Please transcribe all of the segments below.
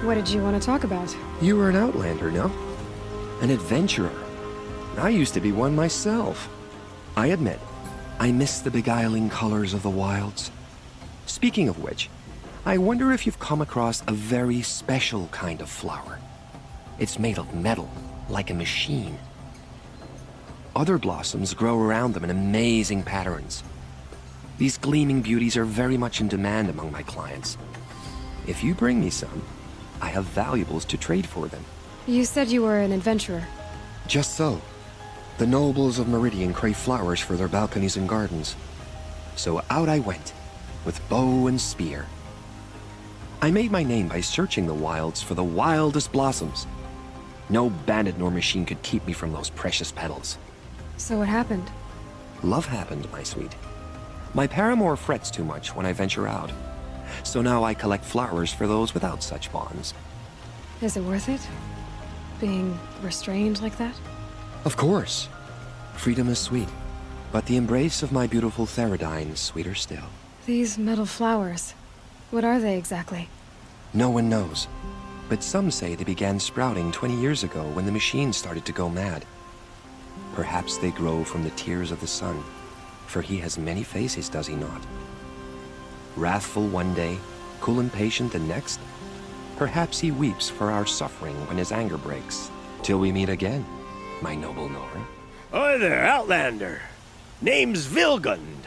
What did you want to talk about? You were an outlander, no? An adventurer. I used to be one myself. I admit, I miss the beguiling colors of the wilds. Speaking of which, I wonder if you've come across a very special kind of flower. It's made of metal, like a machine. Other blossoms grow around them in amazing patterns. These gleaming beauties are very much in demand among my clients. If you bring me some, I have valuables to trade for them. You said you were an adventurer. Just so. The nobles of Meridian crave flowers for their balconies and gardens. So out I went, with bow and spear. I made my name by searching the wilds for the wildest blossoms. No bandit nor machine could keep me from those precious petals. So what happened? Love happened, my sweet. My paramour frets too much when I venture out. So now I collect flowers for those without such bonds. Is it worth it? Being restrained like that? Of course. Freedom is sweet, but the embrace of my beautiful Theridine is sweeter still. These metal flowers, what are they exactly? No one knows, but some say they began sprouting 20 years ago when the machine started to go mad. Perhaps they grow from the tears of the sun, for he has many faces, does he not? Wrathful one day, cool and patient the next. Perhaps he weeps for our suffering when his anger breaks. Till we meet again, my noble Nora. Hi there, Outlander. Name's Vilgund.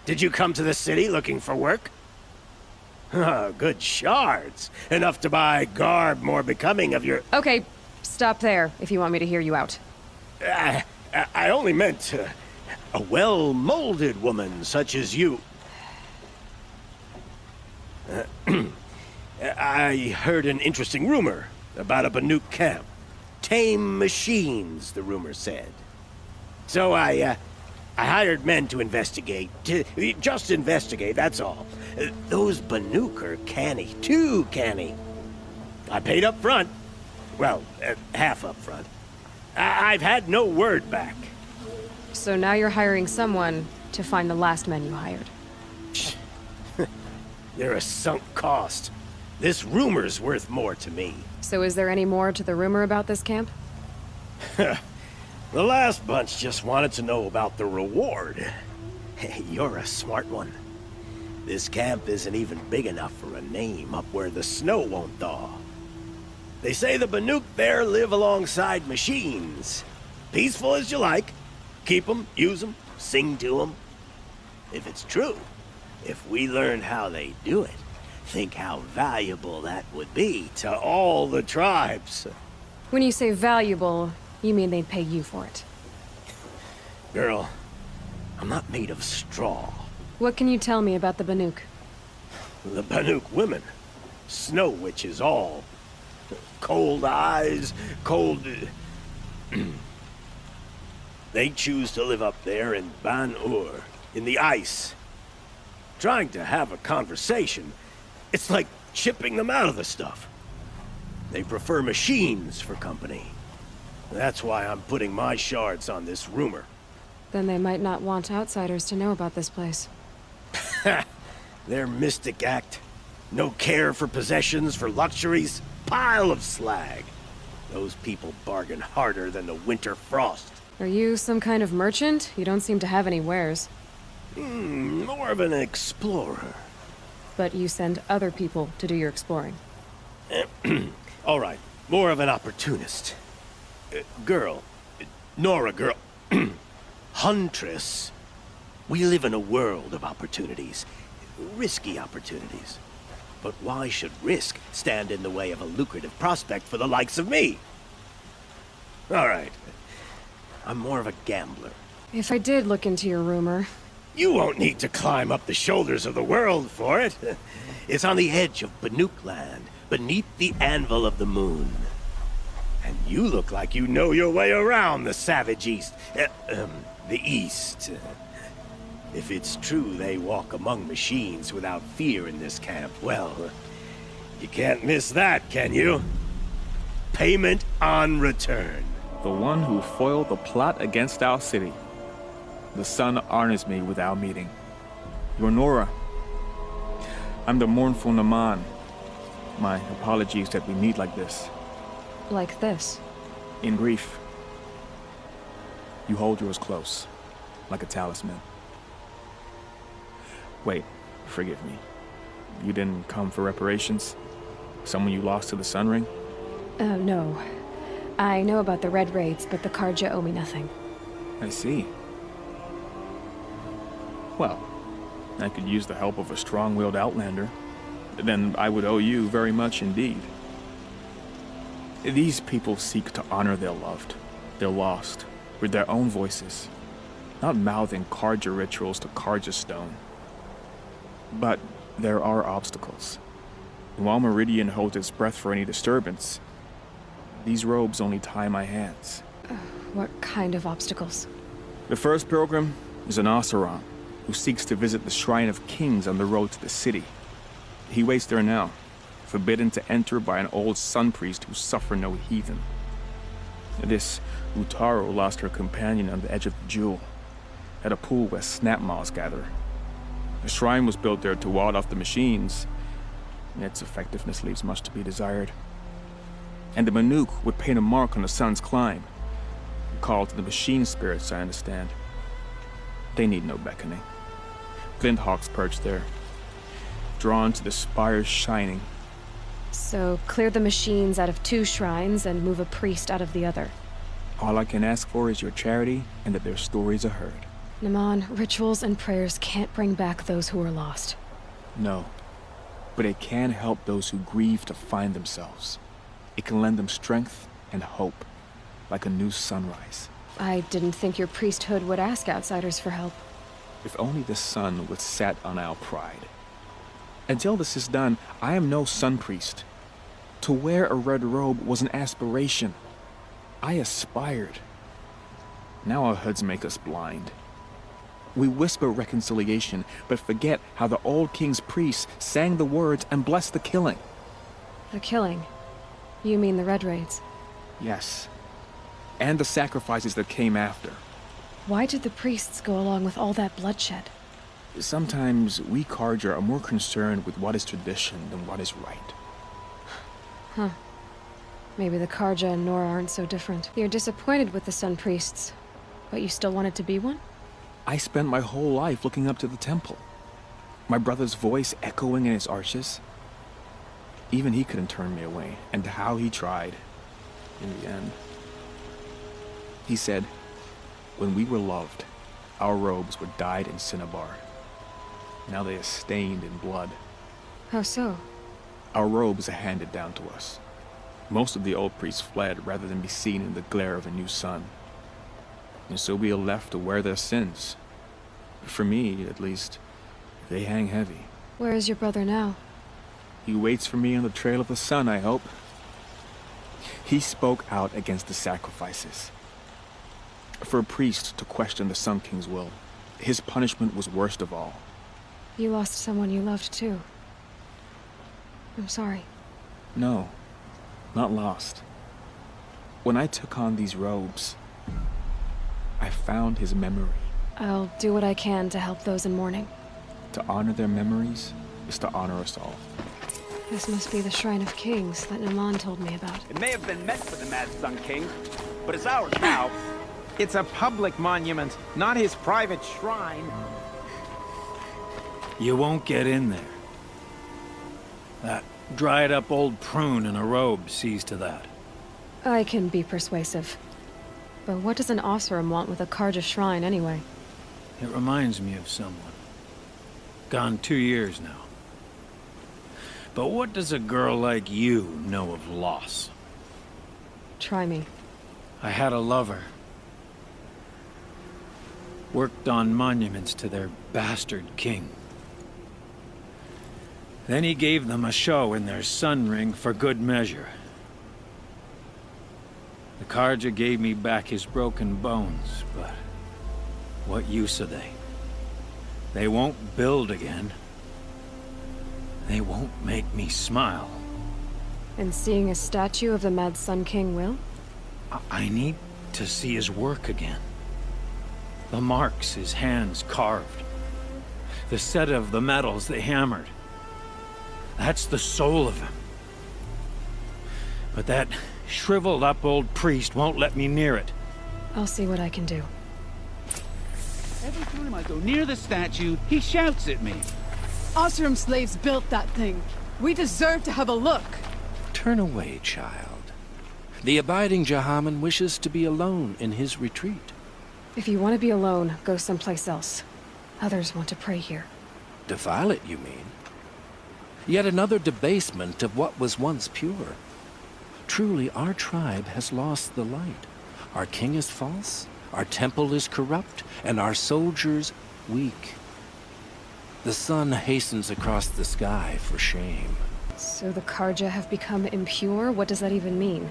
Did you come to the city looking for work? Good shards. Enough to buy garb more becoming of your... Okay, stop there if you want me to hear you out. I only meant a well-molded woman such as you. I heard an interesting rumor about a Banuk camp. Tame machines, the rumor said. So I hired men to investigate. Just investigate, that's all. Those Banuk are canny, too canny. I paid up front. Well, half up front. I've had no word back. So now you're hiring someone to find the last men you hired. They're a sunk cost. This rumor's worth more to me. So is there any more to the rumor about this camp? The last bunch just wanted to know about the reward. Hey, you're a smart one. This camp isn't even big enough for a name up where the snow won't thaw. They say the Banuk there live alongside machines. Peaceful as you like. Keep them, use them, sing to them. If it's true, if we learned how they do it, think how valuable that would be to all the tribes. When you say valuable, you mean they'd pay you for it. Girl, I'm not made of straw. What can you tell me about the Banuk? The Banuk women. Snow witches all. Cold eyes, cold... They choose to live up there in Ban-Ur, in the ice. Trying to have a conversation, it's like chipping them out of the stuff. They prefer machines for company. That's why I'm putting my shards on this rumor. Then they might not want outsiders to know about this place. Their mystic act. No care for possessions, for luxuries. Pile of slag. Those people bargain harder than the winter frost. Are you some kind of merchant? You don't seem to have any wares. More of an explorer. But you send other people to do your exploring. All right, more of an opportunist. Girl. Nora, girl. Huntress. We live in a world of opportunities. Risky opportunities. But why should risk stand in the way of a lucrative prospect for the likes of me? All right. I'm more of a gambler. If I did look into your rumor... You won't need to climb up the shoulders of the world for it. It's on the edge of Banuk land, beneath the anvil of the moon. And you look like you know your way around the savage east. The east. If it's true they walk among machines without fear in this camp, well, you can't miss that, can you? Payment on return. The one who foiled the plot against our city. The sun honors me with our meeting. You're Nora. I'm the mournful Naman. My apologies that we meet like this. Like this. In grief. You hold yours close, like a talisman. Wait, forgive me. You didn't come for reparations? Someone you lost to the Sun Ring? No. I know about the Red Raids, but the Karja owe me nothing. I see. Well, I could use the help of a strong-willed outlander. Then I would owe you very much indeed. These people seek to honor their loved, their lost, with their own voices, not mouthing Karja rituals to Karja stone. But there are obstacles. And while Meridian holds its breath for any disturbance, these robes only tie my hands. What kind of obstacles? The first pilgrim is an Oseram who seeks to visit the Shrine of Kings on the road to the city. He waits there now, forbidden to enter by an old sun priest who suffer no heathen. This Utaro lost her companion on the edge of the Jewel, at a pool where snap moths gather. The shrine was built there to ward off the machines, and its effectiveness leaves much to be desired. And the Manuk would paint a mark on the sun's climb, called to the machine spirits, I understand. They need no beckoning. Glint hawks perch there, drawn to the spires shining. So, clear the machines out of 2 shrines and move a priest out of the other. All I can ask for is your charity and that their stories are heard. Naman, rituals and prayers can't bring back those who are lost. No, but it can help those who grieve to find themselves. It can lend them strength and hope, like a new sunrise. I didn't think your priesthood would ask outsiders for help. If only the sun would set on our pride. Until this is done, I am no sun priest. To wear a red robe was an aspiration. I aspired. Now our hoods make us blind. We whisper reconciliation, but forget how the old king's priests sang the words and blessed the killing. The killing? You mean the Red Raids? Yes. And the sacrifices that came after. Why did the priests go along with all that bloodshed? Sometimes we Karja are more concerned with what is tradition than what is right. Huh. Maybe the Karja and Nora aren't so different. You're disappointed with the Sun Priests, but you still wanted to be one? I spent my whole life looking up to the temple. My brother's voice echoing in its arches. Even he couldn't turn me away, and how he tried, in the end. He said, when we were loved, our robes were dyed in cinnabar. Now they are stained in blood. How so? Our robes are handed down to us. Most of the old priests fled rather than be seen in the glare of a new sun. And so we are left to wear their sins. For me, at least, they hang heavy. Where is your brother now? He waits for me on the trail of the sun, I hope. He spoke out against the sacrifices. For a priest to question the Sun King's will, his punishment was worst of all. You lost someone you loved too. I'm sorry. No, not lost. When I took on these robes, I found his memory. I'll do what I can to help those in mourning. To honor their memories is to honor us all. This must be the Shrine of Kings that Naman told me about. It may have been meant for the Mad Sun King, but it's ours now. It's a public monument, not his private shrine. You won't get in there. That dried-up old prune in a robe sees to that. I can be persuasive. But what does an Oseram want with a Karja shrine anyway? It reminds me of someone. Gone 2 years now. But what does a girl like you know of loss? Try me. I had a lover. Worked on monuments to their bastard king. Then he gave them a show in their sun ring for good measure. The Karja gave me back his broken bones, but what use are they? They won't build again. They won't make me smile. And seeing a statue of the Mad Sun King will? I need to see his work again. The marks his hands carved. The set of the metals they hammered. That's the soul of him. But that shriveled up old priest won't let me near it. I'll see what I can do. Every time I go near the statue, he shouts at me. Osram slaves built that thing. We deserve to have a look. Turn away, child. The abiding Jahaman wishes to be alone in his retreat. If you want to be alone, go someplace else. Others want to pray here. Defile it, you mean? Yet another debasement of what was once pure. Truly, our tribe has lost the light. Our king is false, our temple is corrupt, and our soldiers weak. The sun hastens across the sky for shame. So the Karja have become impure? What does that even mean?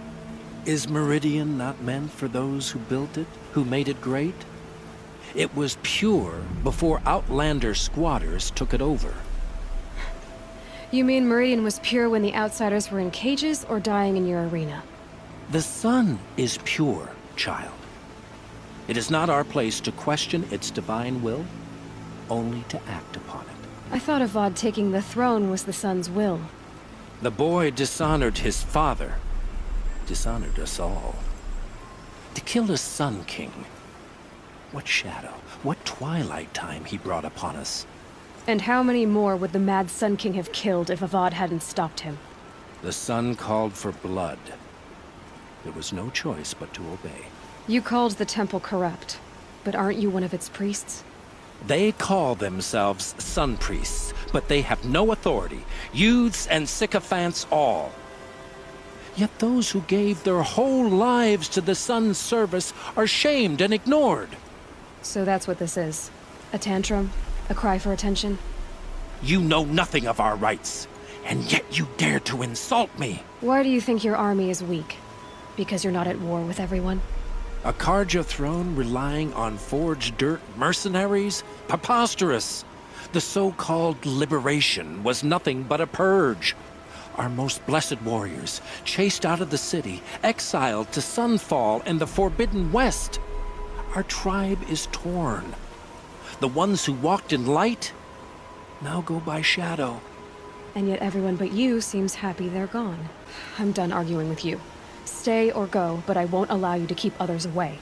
Is Meridian not meant for those who built it, who made it great? It was pure before outlander squatters took it over. You mean Meridian was pure when the outsiders were in cages or dying in your arena? The sun is pure, child. It is not our place to question its divine will, only to act upon it. I thought Avad taking the throne was the sun's will. The boy dishonored his father, dishonored us all. To kill a sun king, what shadow, what twilight time he brought upon us. And how many more would the mad Sun King have killed if Avad hadn't stopped him? The sun called for blood. There was no choice but to obey. You called the temple corrupt, but aren't you one of its priests? They call themselves sun priests, but they have no authority. Youths and sycophants all. Yet those who gave their whole lives to the sun's service are shamed and ignored. So that's what this is. A tantrum? A cry for attention? You know nothing of our rights, and yet you dare to insult me. Why do you think your army is weak? Because you're not at war with everyone? A Karja throne relying on forged dirt mercenaries? Preposterous! The so-called liberation was nothing but a purge. Our most blessed warriors, chased out of the city, exiled to Sunfall and the Forbidden West. Our tribe is torn. The ones who walked in light now go by shadow. And yet everyone but you seems happy they're gone. I'm done arguing with you. Stay or go, but I won't allow you to keep others away.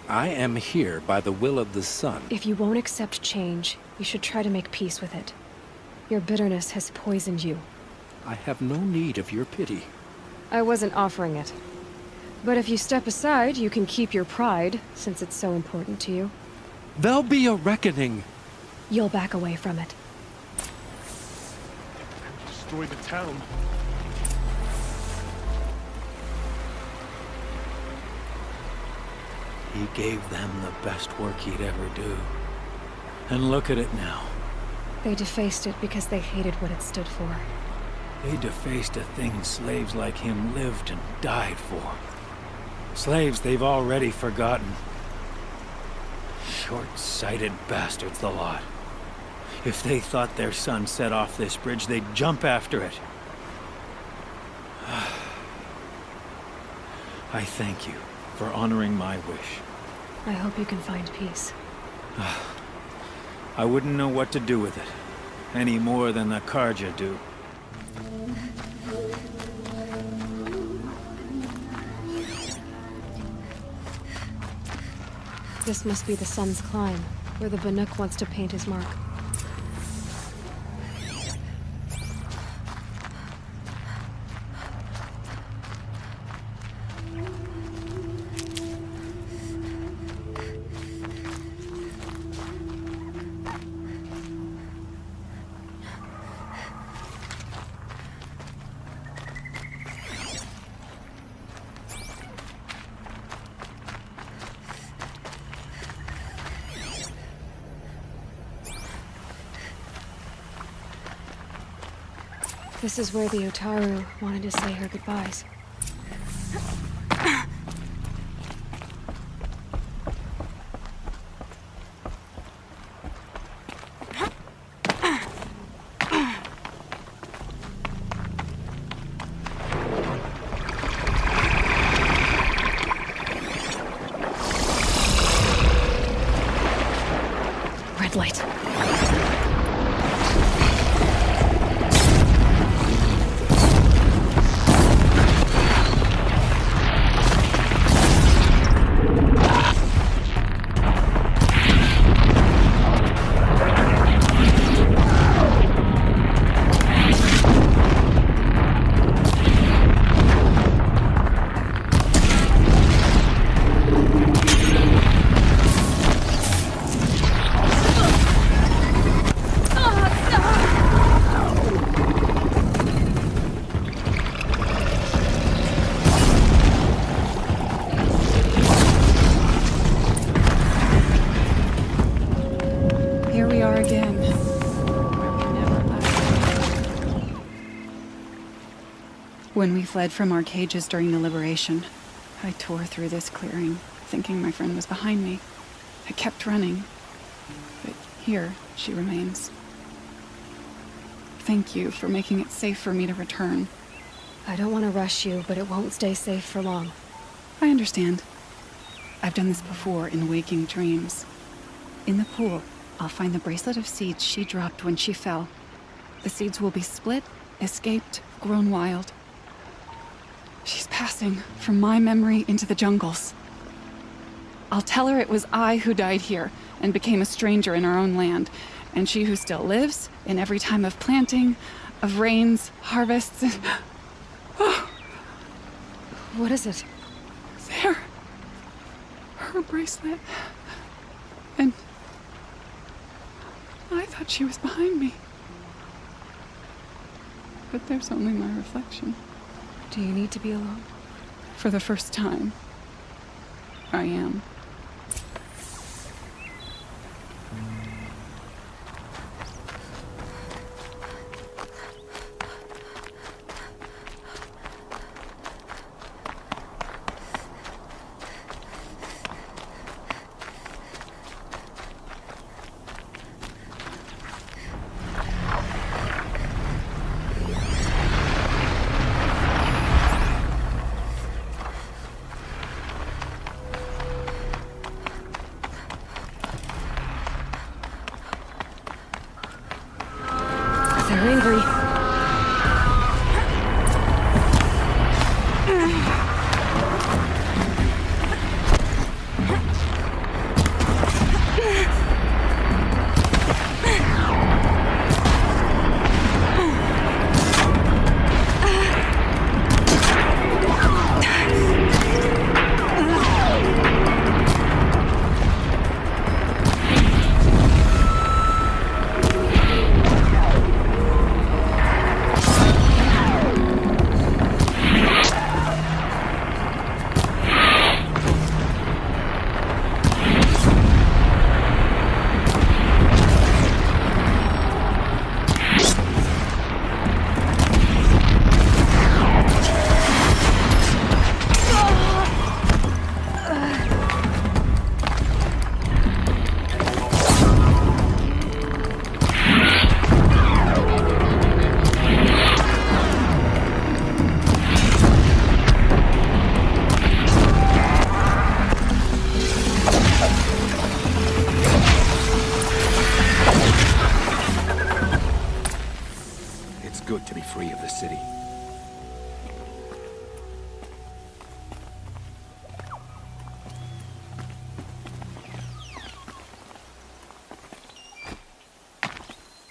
I am here by the will of the sun. If you won't accept change, you should try to make peace with it. Your bitterness has poisoned you. I have no need of your pity. I wasn't offering it. But if you step aside, you can keep your pride, since it's so important to you. There'll be a reckoning. You'll back away from it. Destroy the town. He gave them the best work he'd ever do. And look at it now. They defaced it because they hated what it stood for. They defaced a thing slaves like him lived and died for. Slaves they've already forgotten. Short-sighted bastards, the lot. If they thought their son set off this bridge, they'd jump after it. I thank you for honoring my wish. I hope you can find peace. I wouldn't know what to do with it, any more than the Karja do. This must be the sun's climb, where the Banuk wants to paint his mark. This is where the Otaru wanted to say her goodbyes. Red light. are again. Where we never left. When we fled from our cages during the liberation, I tore through this clearing, thinking my friend was behind me. I kept running, but here she remains. Thank you for making it safe for me to return. I don't want to rush you, but it won't stay safe for long. I understand. I've done this before in waking dreams. In the pool, I'll find the bracelet of seeds she dropped when she fell. The seeds will be split, escaped, grown wild. She's passing from my memory into the jungles. I'll tell her it was I who died here and became a stranger in our own land, and she who still lives in every time of planting, of rains, harvests, and... Oh, What is it? there. Her bracelet. And I thought she was behind me. But there's only my reflection. Do you need to be alone? For the first time, I am. They're angry. Good to be free of the city.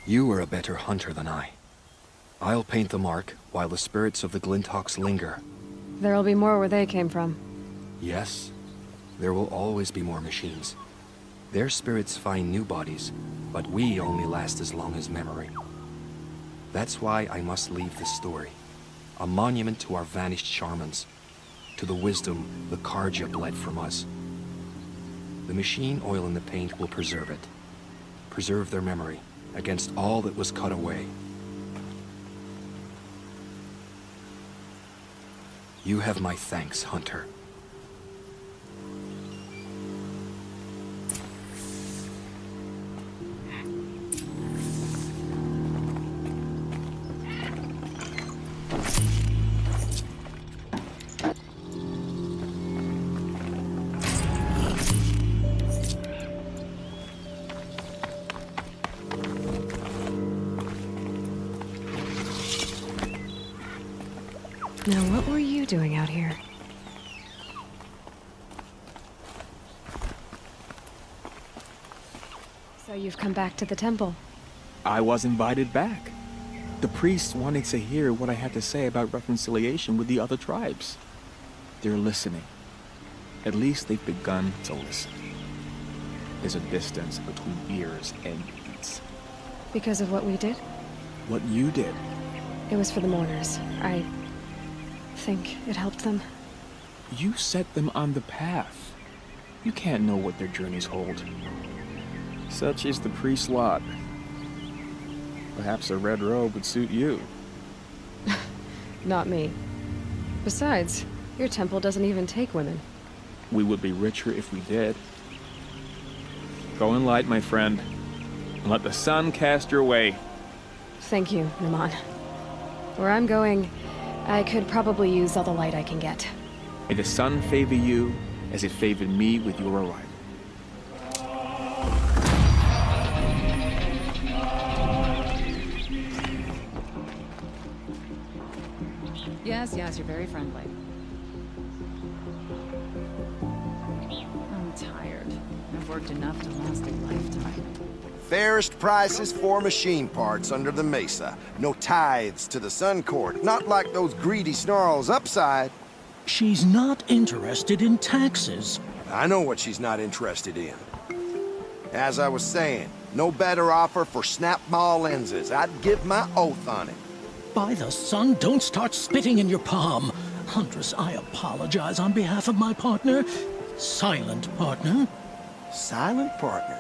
You are a better hunter than I. I'll paint the mark while the spirits of the Glinthawks linger. There'll be more where they came from. Yes, there will always be more machines. Their spirits find new bodies, but we only last as long as memory. That's why I must leave this story. A monument to our vanished shamans, to the wisdom the Karja bled from us. The machine oil in the paint will preserve it. Preserve their memory against all that was cut away. You have my thanks, Hunter. Now, what were you doing out here? So you've come back to the temple. I was invited back. The priests wanted to hear what I had to say about reconciliation with the other tribes. They're listening. At least they've begun to listen. There's a distance between ears and deeds. Because of what we did? What you did. It was for the mourners. I think it helped them. You set them on the path. You can't know what their journeys hold. Such is the priest's lot. Perhaps a red robe would suit you. Not me. Besides, your temple doesn't even take women. We would be richer if we did. Go in light, my friend, and let the sun cast your way. Thank you, Naman. Where I'm going, I could probably use all the light I can get. May the sun favor you as it favored me with your arrival. Yes, you're very friendly. I'm tired. I've worked enough to last a lifetime. Fairest prices for machine parts under the mesa. No tithes to the Sun Court. Not like those greedy snarls upside. She's not interested in taxes. I know what she's not interested in. As I was saying, no better offer for snap maw lenses. I'd give my oath on it. By the sun, don't start spitting in your palm. Huntress, I apologize on behalf of my partner. Silent partner. Silent partner?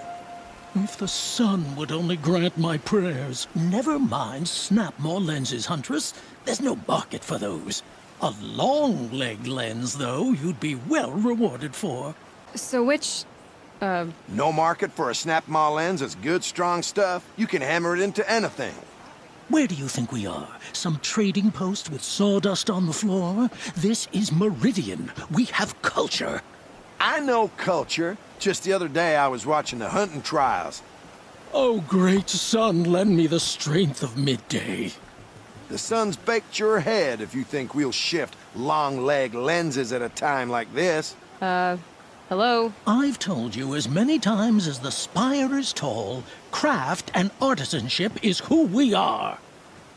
If the sun would only grant my prayers. Never mind snap more lenses, Huntress. There's no market for those. A long leg lens, though, you'd be well rewarded for. So which, No market for a snap maw lens is good, strong stuff. You can hammer it into anything. Where do you think we are? Some trading post with sawdust on the floor? This is Meridian. We have culture. I know culture. Just the other day I was watching the hunting trials. Oh, great sun, lend me the strength of midday. The sun's baked your head if you think we'll shift long leg lenses at a time like this. hello? I've told you as many times as the spire is tall, craft and artisanship is who we are.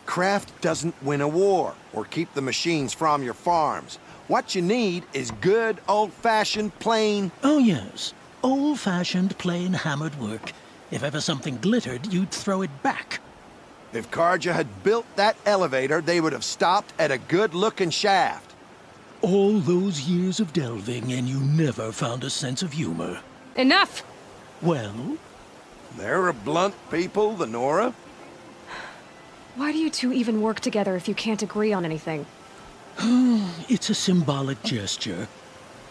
Craft doesn't win a war or keep the machines from your farms. What you need is good, old-fashioned, plain... Oh, yes. Old-fashioned, plain hammered work. If ever something glittered, you'd throw it back. If Karja had built that elevator, they would have stopped at a good-looking shaft. All those years of delving, and you never found a sense of humor. Enough! Well? They're a blunt people, the Nora. Why do you two even work together if you can't agree on anything? It's a symbolic gesture.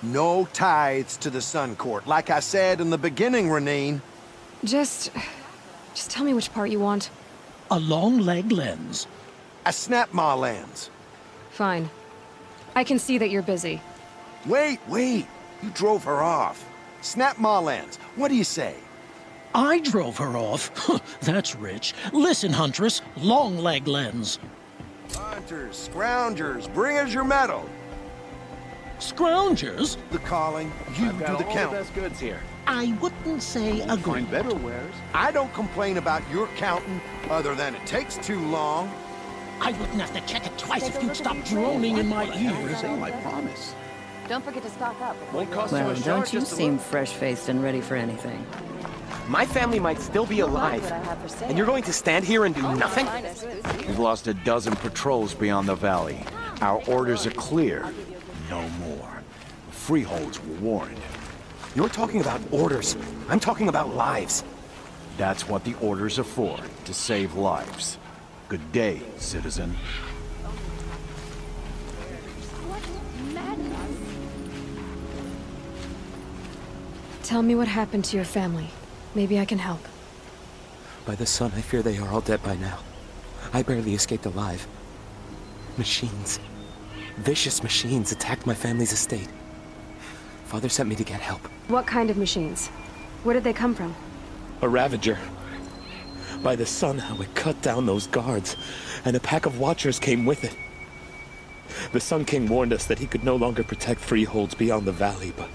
No tithes to the Sun Court. Like I said in the beginning, Renine. Just tell me which part you want. A long leg lens. A snap maw lens. Fine. I can see that you're busy. Wait. You drove her off. Snap maw lens. What do you say? I drove her off. That's rich. Listen, Huntress, long leg lens. Hunters, scroungers, bring us your medal. Scroungers? The calling, you I've got do the all count. the best goods here. I wouldn't say Find agreed. better wares. I don't complain about your counting, other than it takes too long. I wouldn't have to check it twice if you'd stop droning in my ears. I promise. Don't forget to stock up. Won't cost you Well, a shot, don't you just a seem little. fresh-faced and ready for anything. My family might still be alive, and you're going to stand here and do nothing? We've lost a dozen patrols beyond the valley. Our orders are clear. No more. Freeholds were warned. You're talking about orders. I'm talking about lives. That's what the orders are for, to save lives. Good day, citizen. Tell me what happened to your family. Maybe I can help. By the sun, I fear they are all dead by now. I barely escaped alive. Machines. Vicious machines attacked my family's estate. Father sent me to get help. What kind of machines? Where did they come from? A Ravager. By the sun, how it cut down those guards, and a pack of watchers came with it. The Sun King warned us that he could no longer protect freeholds beyond the valley, but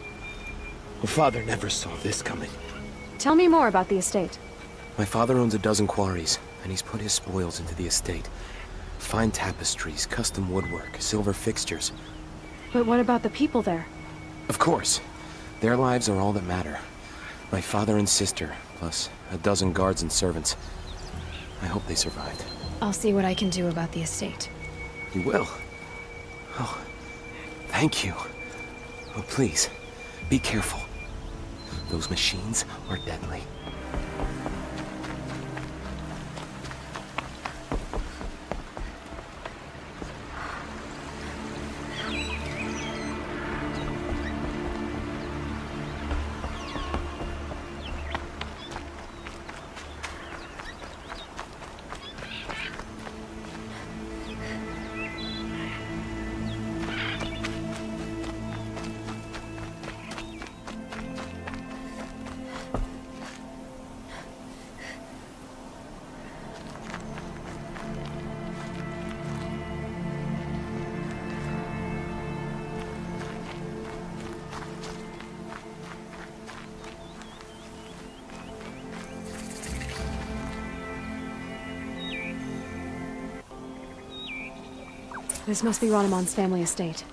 Father never saw this coming. Tell me more about the estate. My father owns a dozen quarries, and he's put his spoils into the estate. Fine tapestries, custom woodwork, silver fixtures. But what about the people there? Of course. Their lives are all that matter. My father and sister, plus a dozen guards and servants. I hope they survived. I'll see what I can do about the estate. You will? Oh, thank you. Oh, please, be careful. Those machines are deadly. This must be Ronamon's family estate.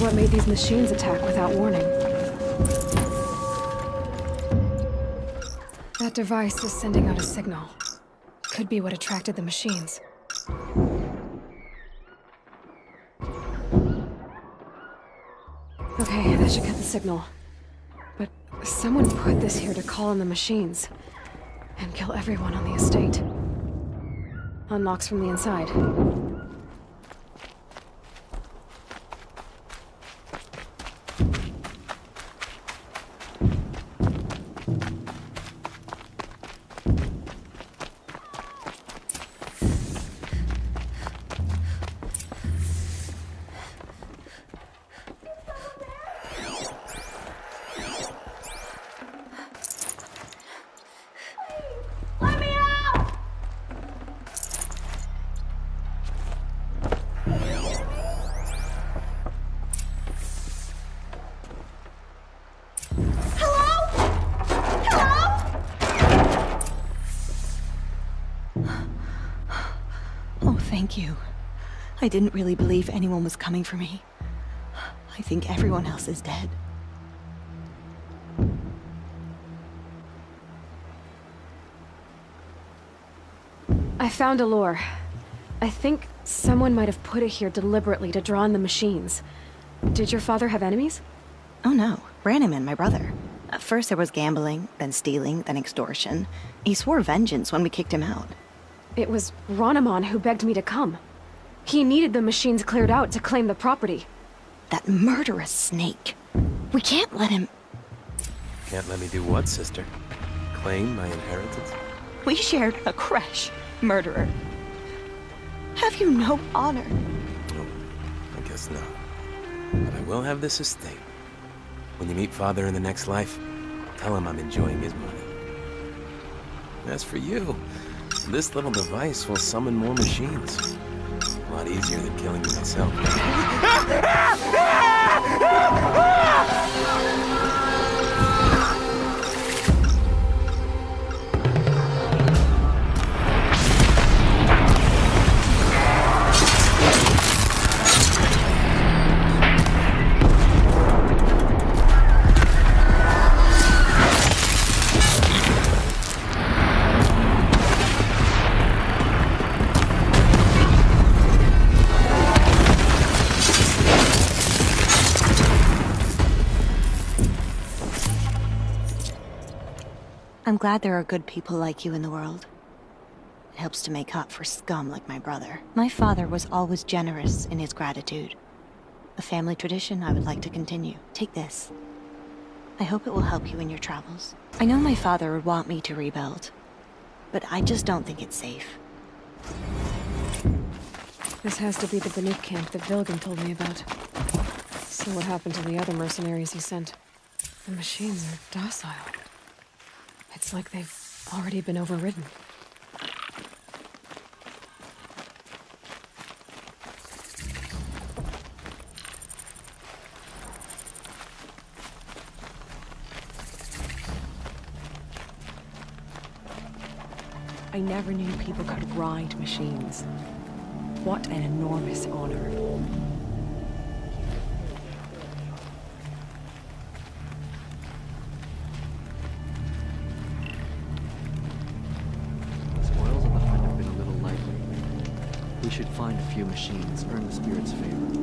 What made these machines attack without warning? That device is sending out a signal. Could be what attracted the machines. Okay, that should cut the signal. But someone put this here to call in the machines and kill everyone on the estate. Unlocks from the inside. Thank you. I didn't really believe anyone was coming for me. I think everyone else is dead. I found a lure. I think someone might have put it here deliberately to draw in the machines. Did your father have enemies? Oh no, Branham and my brother. At first there was gambling, then stealing, then extortion. He swore vengeance when we kicked him out. It was Ronamon who begged me to come. He needed the machines cleared out to claim the property. That murderous snake. We can't let him... Can't let me do what, sister? Claim my inheritance? We shared a creche, murderer. Have you no honor? Oh, I guess not. But I will have this estate. When you meet Father in the next life, tell him I'm enjoying his money. As for you, this little device will summon more machines. A lot easier than killing you myself. I'm glad there are good people like you in the world. It helps to make up for scum like my brother. My father was always generous in his gratitude. A family tradition I would like to continue. Take this. I hope it will help you in your travels. I know my father would want me to rebuild, but I just don't think it's safe. This has to be the Banuk camp that Vilgan told me about. So what happened to the other mercenaries he sent? The machines are docile. It's like they've already been overridden. I never knew people could ride machines. What an enormous honor. Spoils of the hunt have been a little light lately. We should find a few machines, earn the spirit's favor.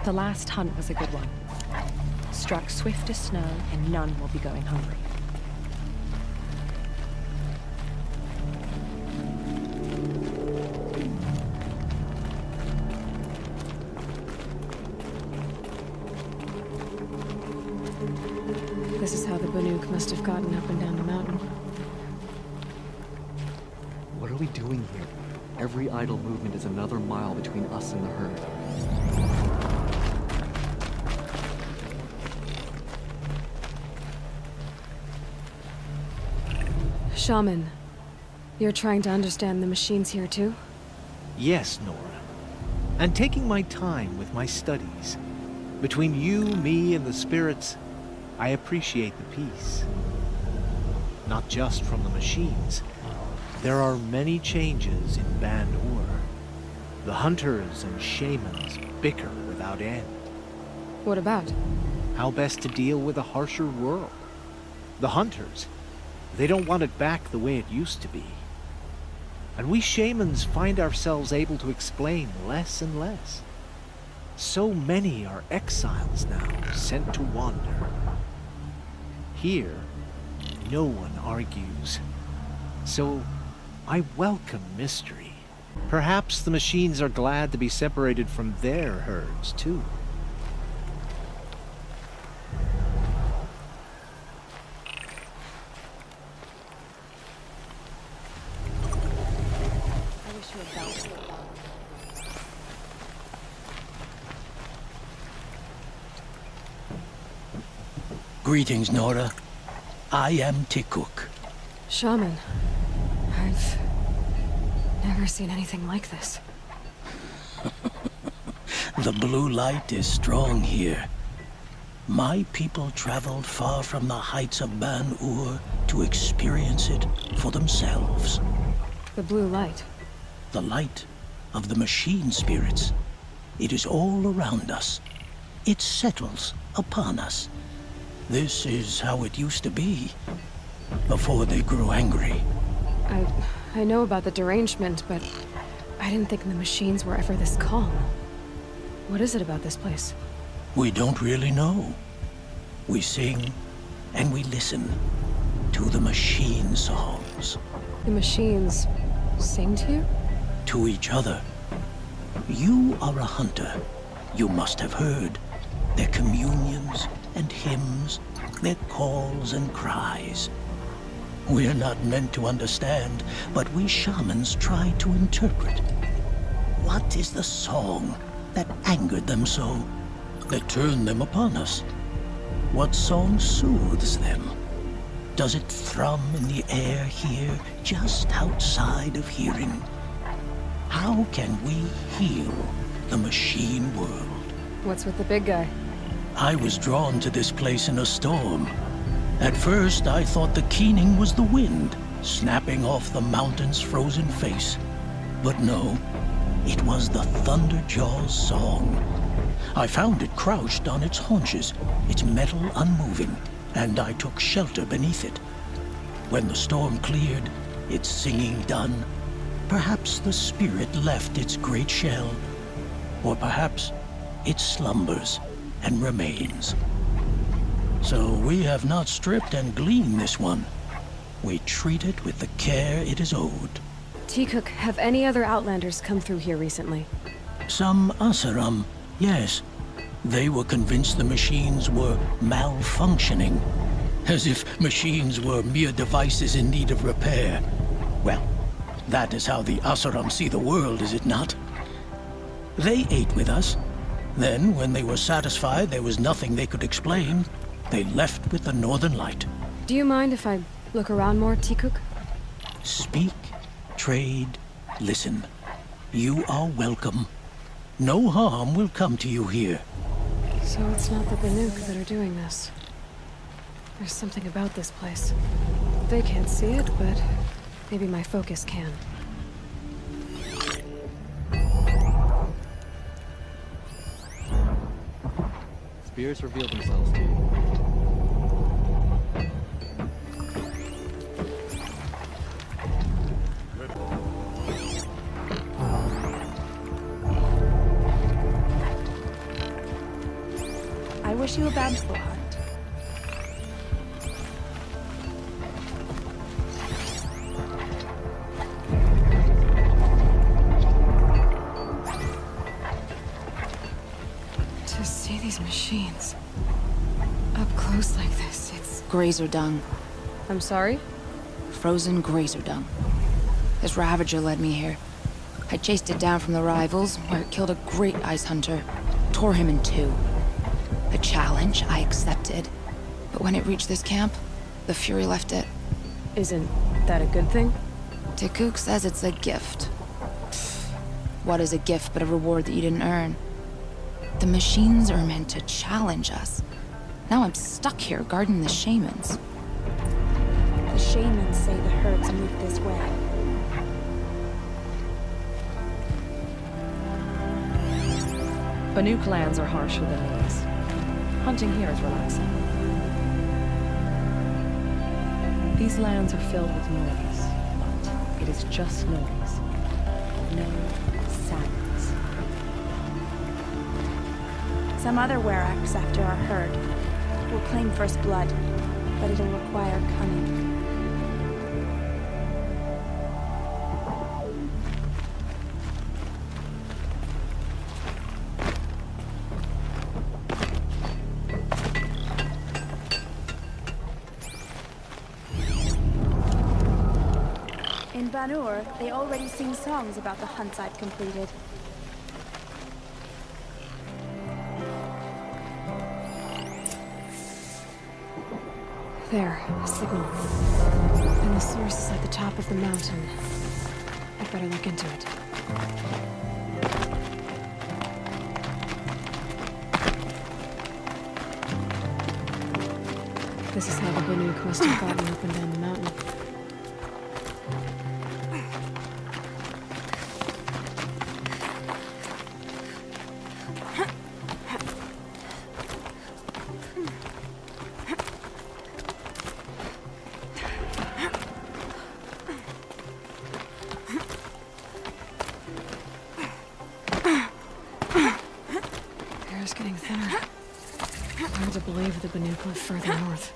The last hunt was a good one. Struck swift as snow, and none will be going hungry. This is how the Banuk must have gotten up and down the mountain. What are we doing here? Every idle movement is another mile between us and the herd. Shaman, you're trying to understand the machines here too? Yes, Nora. And taking my time with my studies. Between you, me, and the spirits, I appreciate the peace. Not just from the machines. There are many changes in Ban-Ur. The hunters and shamans bicker without end. What about? How best to deal with a harsher world. The hunters, they don't want it back the way it used to be. And we shamans find ourselves able to explain less and less. So many are exiles now, sent to wander. Here, no one argues. So, I welcome mystery. Perhaps the machines are glad to be separated from their herds, too. Greetings, Nora. I am Tikuk. Shaman, I've never seen anything like this. The blue light is strong here. My people traveled far from the heights of Ban-Ur to experience it for themselves. The blue light? The light of the machine spirits. It is all around us. It settles upon us. This is how it used to be, before they grew angry. I know about the derangement, but I didn't think the machines were ever this calm. What is it about this place? We don't really know. We sing and we listen to the machine songs. The machines sing to you? To each other. You are a hunter. You must have heard their communions and hymns, their calls and cries. We're not meant to understand, but we shamans try to interpret. What is the song that angered them so, that turned them upon us? What song soothes them? Does it thrum in the air here, just outside of hearing? How can we heal the machine world? What's with the big guy? I was drawn to this place in a storm. At first, I thought the keening was the wind, snapping off the mountain's frozen face. But no, it was the Thunderjaw's song. I found it crouched on its haunches, its metal unmoving, and I took shelter beneath it. When the storm cleared, its singing done, perhaps the spirit left its great shell, or perhaps it slumbers and remains. So we have not stripped and gleaned this one. We treat it with the care it is owed. Tikuk, have any other Outlanders come through here recently? Some Asaram, yes. They were convinced the machines were malfunctioning, as if machines were mere devices in need of repair. Well, that is how the Asaram see the world, is it not? They ate with us. Then, when they were satisfied there was nothing they could explain, they left with the Northern Light. Do you mind if I look around more, Tikuk? Speak, trade, listen. You are welcome. No harm will come to you here. So it's not the Banuk that are doing this. There's something about this place. They can't see it, but maybe my focus can. Spirits reveal themselves to you. I wish you a bountiful hunt. To see these machines up close like this, it's... Grazer dung. I'm sorry? Frozen grazer dung. This Ravager led me here. I chased it down from the rivals, where it killed a great ice hunter. Tore him in two. A challenge I accepted. But when it reached this camp, the Fury left it. Isn't that a good thing? Tikuk says it's a gift. Pfft. What is a gift but a reward that you didn't earn? The machines are meant to challenge us. Now I'm stuck here guarding the shamans. The shamans say the herds move this way. Banuk lands are harsher than these. Hunting here is relaxing. These lands are filled with noise, but it is just noise. No sounds. Some other Werax after our herd will claim first blood, but it'll require cunning. In Banur, they already sing songs about the hunts I've completed. There, a signal. And the source is at the top of the mountain. I'd better look into it. This is how the Banuk must have gotten up and down the mountain. Air's getting thinner. Hard to believe the Banuk live further north.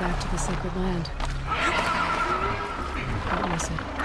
Back to the sacred land. Don't miss it.